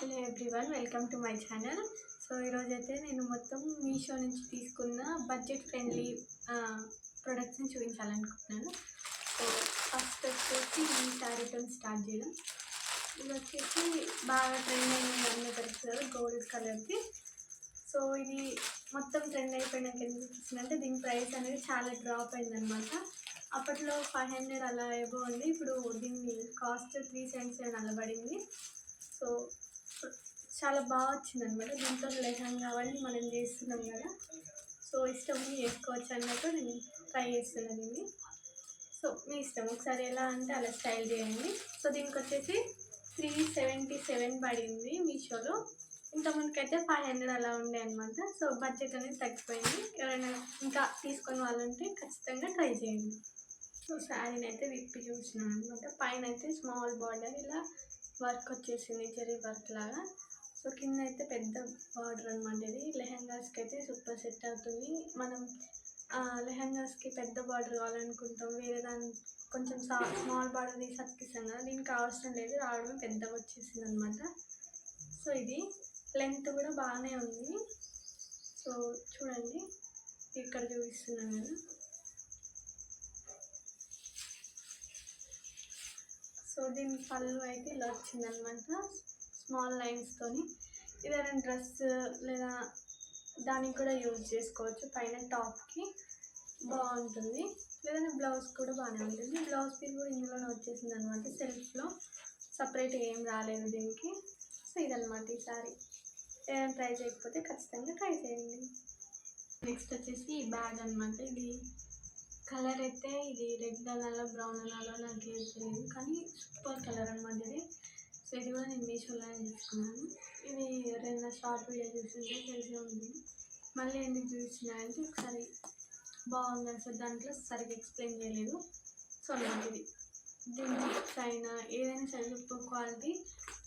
Hello everyone, welcome to my channel. So ఈరోజైతే నేను మొత్తం మీషో నుంచి తీసుకున్న బడ్జెట్ ఫ్రెండ్లీ ప్రొడక్ట్స్ని చూపించాలనుకుంటున్నాను. సో ఫస్ట్ వచ్చేసి ఈ శారీతో స్టార్ట్ చేయడం. ఇది వచ్చేసి బాగా ట్రెండ్ అయిన అన్నీ తెలుసు కదా, గోల్డ్ కలర్ది. సో ఇది మొత్తం ట్రెండ్ అయిపోయినాక ఏం చూపిస్తుందంటే దీని ప్రైస్ అనేది చాలా డ్రాప్ అయిందనమాట. అప్పట్లో 500 అలా ఏవో ఉంది, ఇప్పుడు దీన్ని కాస్ట్ 377 అలా పడింది. సో చాలా బాగా వచ్చిందనమాట. దీంట్లో లెహంగా అవన్నీ మనం చేస్తున్నాం కదా, సో ఇష్టం చేసుకోవచ్చు అన్నట్టు నేను ట్రై చేస్తున్నాను దీన్ని. సో మీ ఇష్టం, ఒకసారి ఎలా అంటే అలా స్టైల్ చేయండి. సో దీనికి వచ్చేసి 377 పడింది మీషోలో. ఇంతకుముందుకైతే 500 అలా ఉండే అనమాట. సో బడ్జెట్ అనేది తగ్గిపోయింది. ఎవరైనా ఇంకా తీసుకొని వాళ్ళంటే ఖచ్చితంగా ట్రై చేయండి. సో శారీని అయితే విప్పి చూసినాను అనమాట. పైన అయితే స్మాల్ బార్డర్ ఇలా వర్క్ వచ్చేసింది, జరీ వర్క్ లాగా. సో కింద అయితే పెద్ద బార్డర్ అనమాట. ఇది లెహంగాస్కి అయితే సూపర్ సెట్ అవుతుంది. మనం లెహంగాస్కి పెద్ద బార్డర్ కావాలనుకుంటాం, వేరే దాని కొంచెం స్మాల్ బార్డర్ తీసి అతికిస్తాం కదా, దీనికి అవసరం లేదు, రావడమే పెద్దగా వచ్చేసింది అనమాట. సో ఇది లెంత్ కూడా బాగానే ఉంది. సో చూడండి, ఇక్కడ చూపిస్తున్నాను కదా. సో దీని పళ్ళు అయితే ఇలా వచ్చిందనమాట, స్మాల్ లైన్స్తోని. ఏదైనా డ్రెస్ లేదా దానికి కూడా యూజ్ చేసుకోవచ్చు, పైన టాప్కి బాగుంటుంది. లేదంటే బ్లౌజ్ కూడా బాగానే ఉంటుంది. బ్లౌజ్ పీస్ కూడా ఇందులోనే వచ్చేసింది అనమాట, సెల్ఫ్లో. సపరేట్గా ఏం రాలేదు దీనికి. సో ఇదనమాట ఈ సారీ. ఏదైనా ట్రై చేయకపోతే ఖచ్చితంగా ట్రై చేయండి. నెక్స్ట్ వచ్చేసి ఈ బ్యాగ్ అనమాట. ఇది కలర్ అయితే ఇది రెడ్ అనాలో బ్రౌన్ అనాలో నాకు ఏం తెలియదు, కానీ సూపర్ కలర్ అనమాట ఇది. సో ఇది కూడా నేను మీషోలోనే తీసుకున్నాను. ఇది ఎవరైనా షార్ట్ వీడియో చూసింటే తెలిసి ఉంది. మళ్ళీ ఎందుకు చూసినాయంటే ఒకసారి బాగుంది అసలు, దాంట్లో సరిగ్గా ఎక్స్ప్లెయిన్ చేయలేదు. సో అన్నమాట ఇది. దీని అయినా ఏదైనా సరే సూపర్ క్వాలిటీ.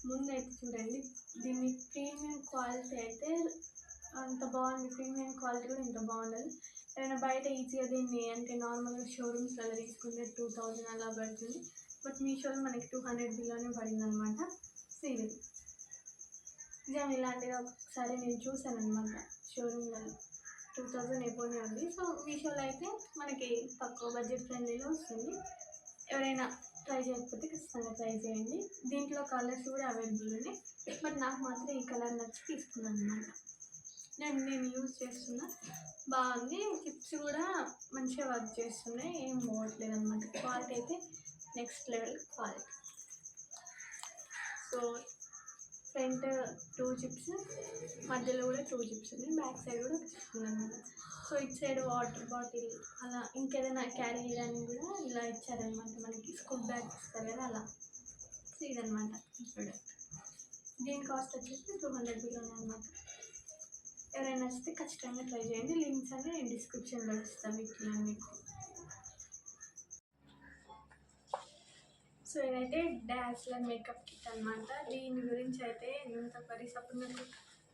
ముందు అయితే చూడండి, దీన్ని ప్రీమియం క్వాలిటీ అయితే అంత బాగుంది, ప్రీమియం క్వాలిటీ కూడా ఇంత బాగుండదు. ఏదైనా బయట ఈజీగా దీన్ని అంటే నార్మల్గా షోరూమ్స్ అలా తీసుకుంటే 2000 అలా పడుతుంది. బట్ మీషోలో మనకి 200 బిలోనే పడింది అనమాట. సో ఇది నిజం, ఇలాంటిది ఒకసారి నేను చూసాను అనమాట షోరూమ్లో, 2000 ఎబోనే ఉంది. సో మీషోలో అయితే మనకి తక్కువ బడ్జెట్ ఫ్రెండ్లీలో వస్తుంది. ఎవరైనా ట్రై చేయకపోతే ఖచ్చితంగా ట్రై చేయండి. దీంట్లో కలర్స్ కూడా అవైలబుల్ ఉన్నాయి, బట్ నాకు మాత్రం ఈ కలర్ నచ్చి తీసుకున్నాను అనమాట. నేను యూజ్ చేస్తున్నా, బాగుంది. టిప్స్ కూడా మంచిగా వర్క్ చేస్తున్నాయి, ఏం పోవట్లేదు అనమాట. క్వాలిటీ అయితే next level quality. So front 2 zips, మధ్యలో కూడా 2 జిప్స్ ఉన్నాయి, బ్యాక్ సైడ్ కూడా ఉంది అనమాట. సో ఇటు సైడ్ వాటర్ బాటిల్ అలా ఇంకేదైనా క్యారీ చేయడానికి కూడా ఇలా ఇచ్చారనమాట. మనకి స్కూల్ బ్యాగ్ ఇస్తారు కదా అలా. సో ఇదనమాట ఈ ప్రోడక్ట్. దీని కాస్ట్ వచ్చేసి 200 బిలోనే అనమాట. ఎవరైనా నచ్చితే ఖచ్చితంగా ట్రై చేయండి. లింక్స్ అని నేను డిస్క్రిప్షన్లో ఇస్తాను వీటిలో మీకు. సో ఇదైతే డాస్లర్ మేకప్ కిట్ అనమాట. దీని గురించి అయితే ఎంత అప్పుడు నాకు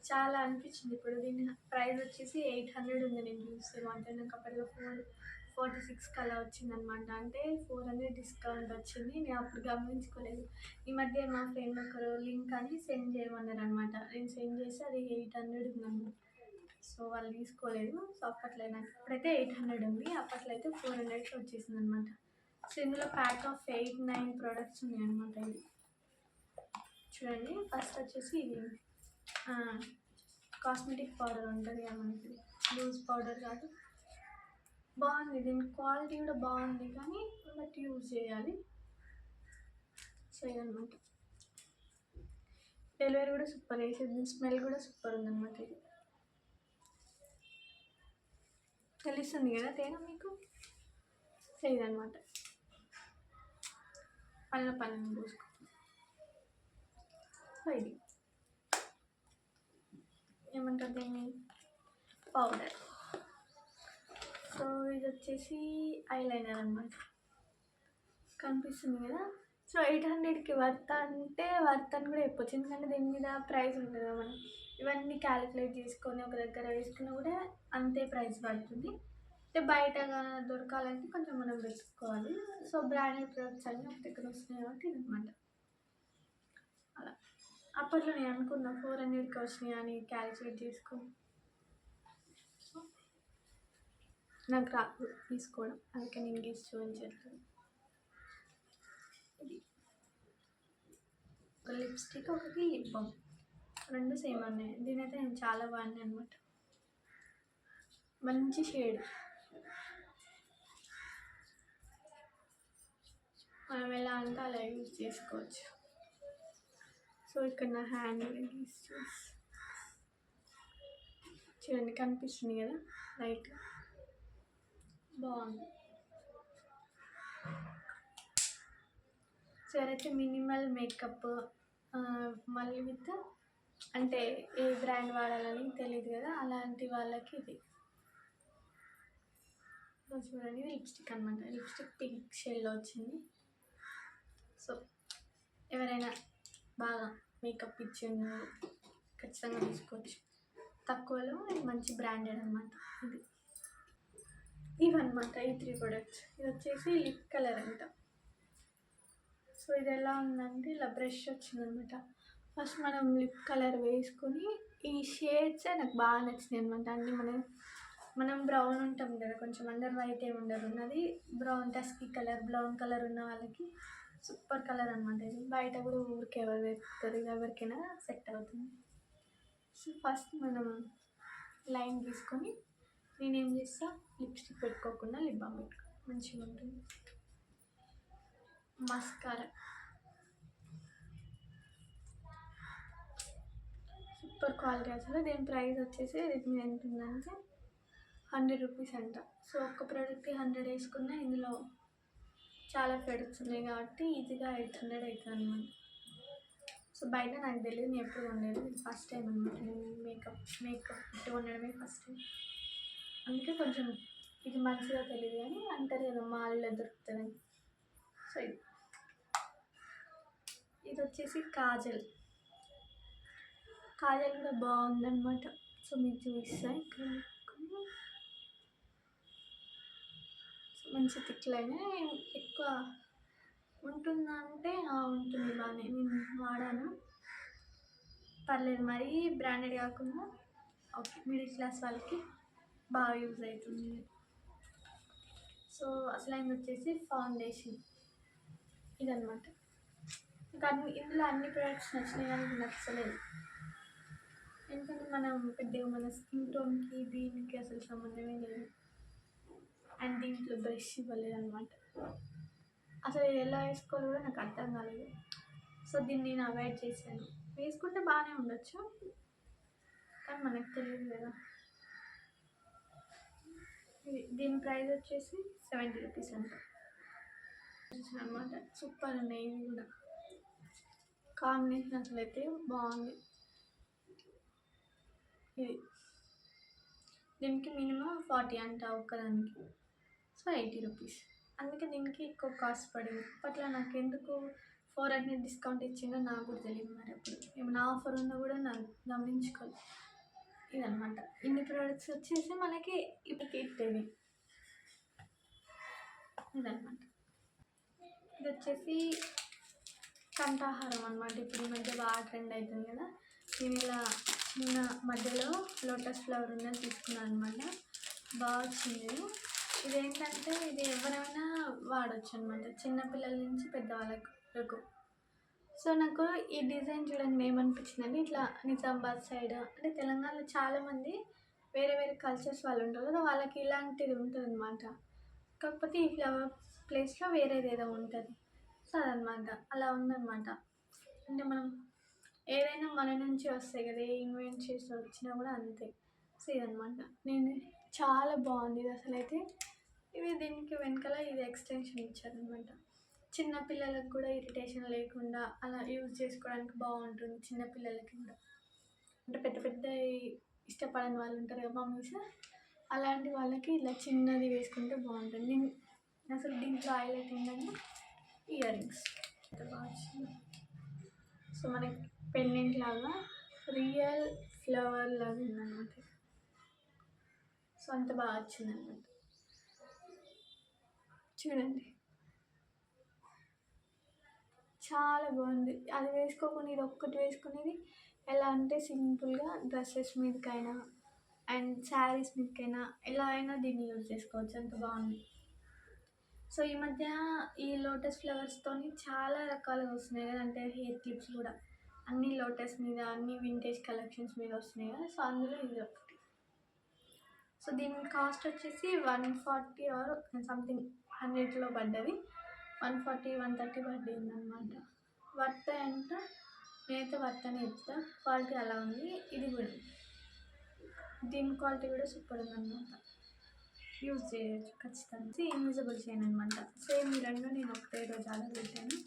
చాలా అనిపించింది. ఇప్పుడు దీని ప్రైస్ వచ్చేసి 800 ఉంది నేను చూస్తే. అంటే నాకు అప్పటిలో 446 అలా వచ్చిందనమాట. అంటే 400 డిస్కౌంట్ వచ్చింది. నేను అప్పుడు గమనించుకోలేదు. ఈ మధ్య మా ఫ్రెండ్ ఒకరు లింక్ అని సెండ్ చేయమన్నారు అనమాట. నేను సెండ్ చేస్తే అది 800 ఉందన్నమాట. సో వాళ్ళు తీసుకోలేదు. సో అప్పట్లో నాకు ఇప్పుడైతే 800 ఉంది, అప్పట్లో అయితే 400కి వచ్చేసింది అనమాట. సో ఇందులో ప్యాక్ ఆఫ్ 8-9 ప్రోడక్ట్స్ ఉన్నాయి అనమాట. ఇది చూడండి. ఫస్ట్ వచ్చేసి ఇది కాస్మెటిక్ పౌడర్ ఉంటుంది కదా మనకి, లూజ్ పౌడర్ కాదు, బాగుంది. దీని క్వాలిటీ కూడా బాగుంది, కానీ బట్ యూజ్ చేయాలి. సో ఇదనమాట. డెలివరీ కూడా సూపర్ వేసేది, స్మెల్ కూడా సూపర్ ఉందన్నమాట. ఇది తెలుస్తుంది కదా తేడా మీకు. సో ఇదనమాట. పళ్ళని పూసుకో. సో ఇది ఏమంటారు దీన్ని, పౌడర్. సో ఇది వచ్చేసి ఐలైనర్ అనమాట, కనిపిస్తుంది కదా. సో 800కి వర్త్ అంటే వర్త్ అని కూడా చెప్పొచ్చు, ఎందుకంటే దీని మీద ప్రైస్ ఉంటుంది కదా. మనం ఇవన్నీ క్యాలిక్యులేట్ చేసుకొని ఒక దగ్గర వేసుకున్నా కూడా అంతే ప్రైస్ పడుతుంది. అంటే బయట దొరకాలంటే కొంచెం మనం వెతుక్కోవాలి. సో బ్రాండెడ్ ప్రొడక్ట్స్ అన్నీ ఒక దగ్గర వస్తున్నాయి కాబట్టి ఇదనమాట. అలా ఆ అప్పట్లో నేను అనుకున్నా 400కి వచ్చినాయి అని క్యాలిక్యులేట్ చేసుకుని. నాకు రాదు తీసుకోవడం, అందుకే నేను గీసి చూపించట్లేదు. ఇది ఒక లిప్స్టిక్, ఒకటి లిప్ బామ్, 2 సేమ్ ఉన్నాయి. దీనైతే నేను చాలా బాగున్నాయి అనమాట. మంచి షేడ్, మనం ఎలా అంటే అలా యూజ్ చేసుకోవచ్చు. సో ఇక్కడ నా హ్యాండ్ గీసి చూడండి, కనిపిస్తుంది కదా లైట్గా, బాగుంది. సో ఎవరైతే మినిమల్ మేకప్ మళ్ళీ విత్ అంటే ఏ బ్రాండ్ వాడాలని తెలియదు కదా, అలాంటి వాళ్ళకి ఇది. సో చూడండి, ఇది లిప్స్టిక్ అనమాట. లిప్స్టిక్ పింక్ షేడ్లో వచ్చింది. సో ఎవరైనా బాగా మేకప్ ఇచ్చిండ్రు ఖచ్చితంగా తీసుకోవచ్చు. తక్కువలో మంచి బ్రాండెడ్ అనమాట ఇది. ఇవన్నమాట ఈ 3 ప్రొడక్ట్స్. ఇది వచ్చేసి లిప్ కలర్ అంట. సో ఇది ఎలా ఉందంటే ఇలా బ్రష్ వచ్చిందనమాట. ఫస్ట్ మనం లిప్ కలర్ వేసుకొని, ఈ షేడ్స్ నాకు బాగా నచ్చినాయి అనమాట. అన్నీ మనం బ్రౌన్ ఉంటాం కదా, కొంచెం అండర్ వైట్ ఏమి ఉండదు, ఉన్నది బ్రౌన్ టస్కీ కలర్, బ్రౌన్ కలర్ ఉన్న వాళ్ళకి సూపర్ కలర్ అనమాట. ఇది బయట కూడా ఊరికి ఎవరు వేస్తారు, ఎవరికైనా సెట్ అవుతుంది. సో ఫస్ట్ మనం లైన్ తీసుకొని, నేనేం చేస్తా, లిప్స్టిక్ పెట్టుకోకుండా లిప్ బామ్ పెట్టుకో, మంచిగా ఉంటుంది. మస్కారా సూపర్ క్వాలిటీ అసలు. దీని ప్రైస్ వచ్చేసి ఇది ఎంత ఉందంటే 100 రూపీస్ అంట. సో ఒక్క ప్రోడక్ట్ 100 వేసుకున్నా ఇందులో చాలా ప్రొడక్ట్స్ ఉన్నాయి కాబట్టి ఈజీగా 800 అవుతుంది అనమాట. సో బయట నాకు తెలియదు, నేను ఎప్పుడు ఉండేది, ఇది ఫస్ట్ టైం అనమాట. నేను మేకప్ ఇట్టు ఉండడమే ఫస్ట్ టైం. అందుకే కొంచెం ఇది మంచిగా తెలియదు, కానీ అంటారు కదా మాల్లో దొరుకుతుందని. సో ఇది వచ్చేసి కాజల్ కూడా బాగుందన్నమాట. సో మీకు చూపిస్తాను ఇక్కడ. మంచి తిక్లైనా ఎక్కువ ఉంటుందా అంటే ఉంటుంది బాగానే, నేను వాడాను, పర్లేదు. మరీ బ్రాండెడ్ కాకుండా ఓకే, మిడిల్ క్లాస్ వాళ్ళకి బాగా యూజ్ అవుతుంది. సో అసలు ఆయన వచ్చేసి ఫౌండేషన్ ఇదనమాట. ఇంకా ఇందులో అన్ని ప్రొడక్ట్స్ నచ్చినాయి, కానీ ఇది నచ్చలేదు. ఎందుకంటే మనం పెద్దగా మన స్కిన్ టోన్కి దీనికి అసలు సంబంధమే లేదు. అండ్ దీంట్లో బ్రష్ ఇవ్వలేదు అనమాట. అసలు ఎలా వేసుకోవాలో కూడా నాకు అర్థం కాలేదు. సో దీన్ని నేను అవాయిడ్ చేశాను. వేసుకుంటే బాగానే ఉండొచ్చు, కానీ మనకు తెలియదు కదా. దీని ప్రైస్ వచ్చేసి 70 రూపీస్ అంట అనమాట. సూపర్ ఉన్నాయి ఇవి కూడా. కాంబినేషన్ అసలు అయితే బాగుంది. ఇది దీనికి మినిమం 40 అంట ఒక్కదానికి. So 80 rupees. అందుకే దీనికి ఎక్కువ కాస్ట్ పడింది. అప్పట్లో నాకు ఎందుకు 400 డిస్కౌంట్ ఇచ్చిందో నాకు కూడా తెలియదు. మరి అప్పుడు ఏమైనా ఆఫర్ ఉందో కూడా నాకు గమనించుకోవాలి. ఇదనమాట. ఇన్ని ప్రోడక్ట్స్ వచ్చేసి మనకి ఇప్పుడు ఇట్టేది ఇదనమాట. ఇది వచ్చేసి కంఠాహారం అనమాట. ఇప్పుడు ఈ మధ్య బాగా ట్రెండ్ అవుతుంది కదా. నేను ఇలా చిన్న మధ్యలో లోటస్ ఫ్లవర్ ఉన్నది తీసుకున్నాను అనమాట. బాగా వచ్చింది. ఇదేంటంటే ఇది ఎవరైనా వాడచ్చు అనమాట, చిన్నపిల్లల నుంచి పెద్దవాళ్ళకు. సో నాకు ఈ డిజైన్ చూడండి ఏమనిపించిందంటే, ఇట్లా నిజామాబాద్ సైడ్ అంటే తెలంగాణలో చాలామంది వేరే వేరే కల్చర్స్ వాళ్ళు ఉంటారు కదా, వాళ్ళకి ఇలాంటిది ఉంటుంది అనమాట. కాకపోతే ఈ ఫ్లవర్ ప్లేస్లో వేరేది ఏదో ఉంటుంది. సో అదనమాట, అలా ఉందన్నమాట. అంటే మనం ఏదైనా మన నుంచి వస్తాయి కదా, ఏ ఇన్వెంట్ చేసి వచ్చినా కూడా అంతే. సో ఇదనమాట. నేను చాలా బాగుంది ఇది అసలు అయితే. ఇవి దీనికి వెనకాల ఇది ఎక్స్టెన్షన్ ఇచ్చారనమాట. చిన్నపిల్లలకు కూడా ఇరిటేషన్ లేకుండా అలా యూజ్ చేసుకోవడానికి బాగుంటుంది. చిన్నపిల్లలకి కూడా అంటే పెద్ద ఇష్టపడని వాళ్ళు ఉంటారు కదా మమ్మీస్, అలాంటి వాళ్ళకి ఇలా చిన్నది వేసుకుంటే బాగుంటుంది. నేను అసలు దీంట్లో హైలైట్ ఏంటంటే ఇయర్ రింగ్స్ బాగా వచ్చింది. సో మనకి పెండెంట్ లాగా రియల్ ఫ్లవర్ లాగా ఉందన్నమాట. సో అంత బాగా వచ్చిందన్నమాట. చూడండి చాలా బాగుంది. అది వేసుకోకుండా ఇది ఒక్కటి వేసుకునేది ఎలా అంటే సింపుల్గా డ్రెస్సెస్ మీదకైనా అండ్ శారీస్ మీదకైనా ఎలా అయినా దీన్ని యూజ్ చేసుకోవచ్చు. అంత బాగుంది. సో ఈ మధ్య ఈ లోటస్ ఫ్లవర్స్తోని చాలా రకాలుగా వస్తున్నాయి కదా, అంటే హెయిర్ క్లిప్స్ కూడా అన్ని లోటస్ మీద అన్ని వింటేజ్ కలెక్షన్స్ మీద వస్తున్నాయి కదా. సో అందులో ఇది ఒకటి. సో దీని కాస్ట్ వచ్చేసి 140 ఆర్ సంథింగ్ 100లో పడ్డది. 140 130 పడ్డది అనమాట. వర్త్ అంట, నేనైతే వర్త్ అని చెప్తా. క్వాలిటీ అలా ఉంది. ఇది కూడా దీని క్వాలిటీ కూడా సూపర్ ఉందన్నమాట. యూజ్ చేయొచ్చు ఖచ్చితంగా. ఇన్విజిబుల్ చైన్ అనమాట. సేమ్ ఈ రెండు నేను ఒకటే రోజు ఆర్డర్ పెట్టాను.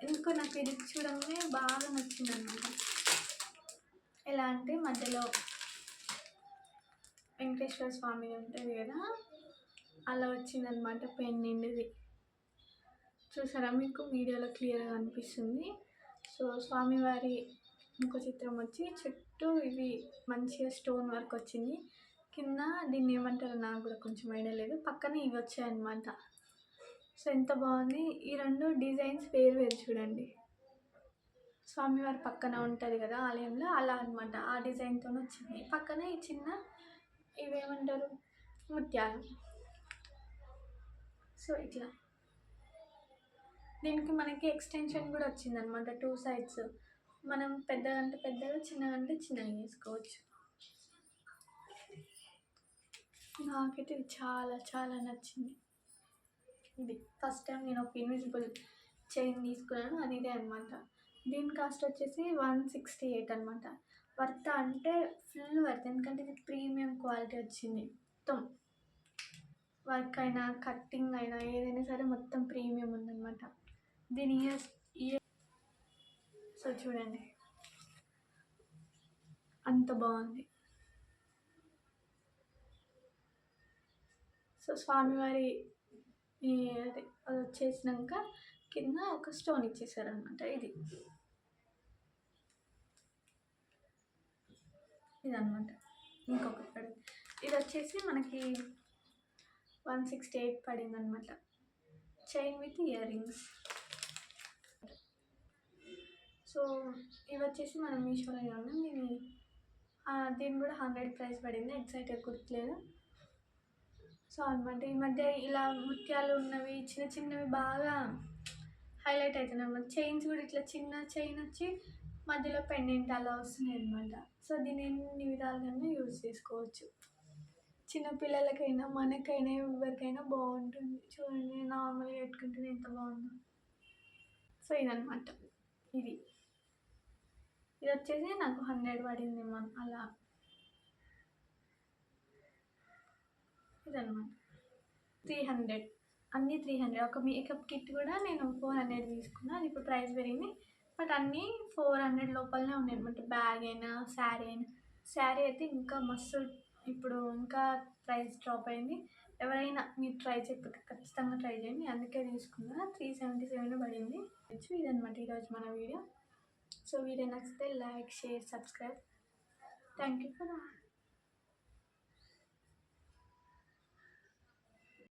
ఎందుకో నాకు ఇది చూడగానే బాగా నచ్చింది అనమాట. ఎలా అంటే మధ్యలో వెంకటేశ్వర స్వామి ఉంటుంది కదా, అలా వచ్చిందనమాట. పెన్నిండిది చూసారా, మీకు వీడియోలో క్లియర్గా అనిపిస్తుంది. సో స్వామివారి ఇంకో చిత్రం వచ్చి చుట్టూ ఇవి మంచిగా స్టోన్ వర్క్ వచ్చింది. కింద దీన్ని ఏమంటారో నాకు కూడా కొంచెం ఐడియా లేదు. పక్కన ఇవి వచ్చాయన్నమాట. సో ఎంత బాగుంది. ఈ రెండు డిజైన్స్ వేరు వేరు చూడండి. స్వామివారి పక్కన ఉంటుంది కదా ఆలయంలో, అలా అనమాట. ఆ డిజైన్తో వచ్చింది. పక్కన ఈ చిన్న ఇవేమంటారు ముత్యాలు. సో ఇట్లా దీనికి మనకి ఎక్స్టెన్షన్ కూడా వచ్చిందనమాట. 2 సైడ్స్ మనం పెద్దగా అంటే పెద్దగా, చిన్నగా అంటే చిన్నగా చేసుకోవచ్చు. నాకైతే ఇది చాలా చాలా నచ్చింది. ఇది ఫస్ట్ టైం నేను ఒక ఇన్విజిబుల్ చైన్ తీసుకున్నాను, అది ఇదే అనమాట. దీని కాస్ట్ వచ్చేసి 168 అనమాట. వర్త్ అంటే ఫుల్ వర్త్, ఎందుకంటే ఇది ప్రీమియం క్వాలిటీ వచ్చింది. మొత్తం వర్క్ అయినా కట్టింగ్ అయినా ఏదైనా సరే మొత్తం ప్రీమియం ఉందన్నమాట. దీని ఇయర్స్ సో చూడండి అంత బాగుంది. సో స్వామివారి అది వచ్చేసినాక కింద ఒక స్టోన్ ఇచ్చేసారనమాట. ఇదనమాట. ఇంకొకటి పడింది. ఇది వచ్చేసి మనకి 168 పడింది అనమాట. Chain with ear rings. So ఇవి వచ్చేసి మనం మీషోలో ఉన్నాం. దీని కూడా 100 ప్రైస్ పడింది, ఎగ్జాక్ట్గా గుర్తులేదు. సో అనమాట. ఈ మధ్య ఇలా ముత్యాలు ఉన్నవి చిన్న చిన్నవి బాగా హైలైట్ అవుతున్నాయి అన్నమాట. చైన్స్ కూడా ఇట్లా చిన్న చైన్ వచ్చి మధ్యలో పెండెంట్ అలా వస్తున్నాయి అనమాట. సో దీన్ని ఎన్ని విధాలుగా యూజ్ చేసుకోవచ్చు. చిన్నపిల్లలకైనా మనకైనా ఎవరికైనా బాగుంటుంది. చూడండి నార్మల్గా పెట్టుకుంటేనే ఎంత బాగుందో. సో ఇదనమాట. ఇది వచ్చేసి నాకు 100 పడింది అలా. ఇదనమాట 300, అన్నీ 300. ఒక మేకప్ కిట్ కూడా నేను 400 తీసుకున్నాను. అది ఇప్పుడు ప్రైస్ పెరిగింది, బట్ అన్నీ 400 లోపలనే ఉన్నాయి అనమాట. బ్యాగ్ అయినా శారీ అయినా. శారీ అయితే ఇంకా మస్తు ఇప్పుడు ఇంకా ప్రైస్ డ్రాప్ అయింది. ఎవరైనా మీరు ట్రై చేయకపోతే ఖచ్చితంగా ట్రై చేయండి. అందుకే తీసుకున్నా. 377 పడింది. ఇదనమాట ఈరోజు మన వీడియో. సో వీడియో నచ్చితే like, share, subscribe. Thank you for watching.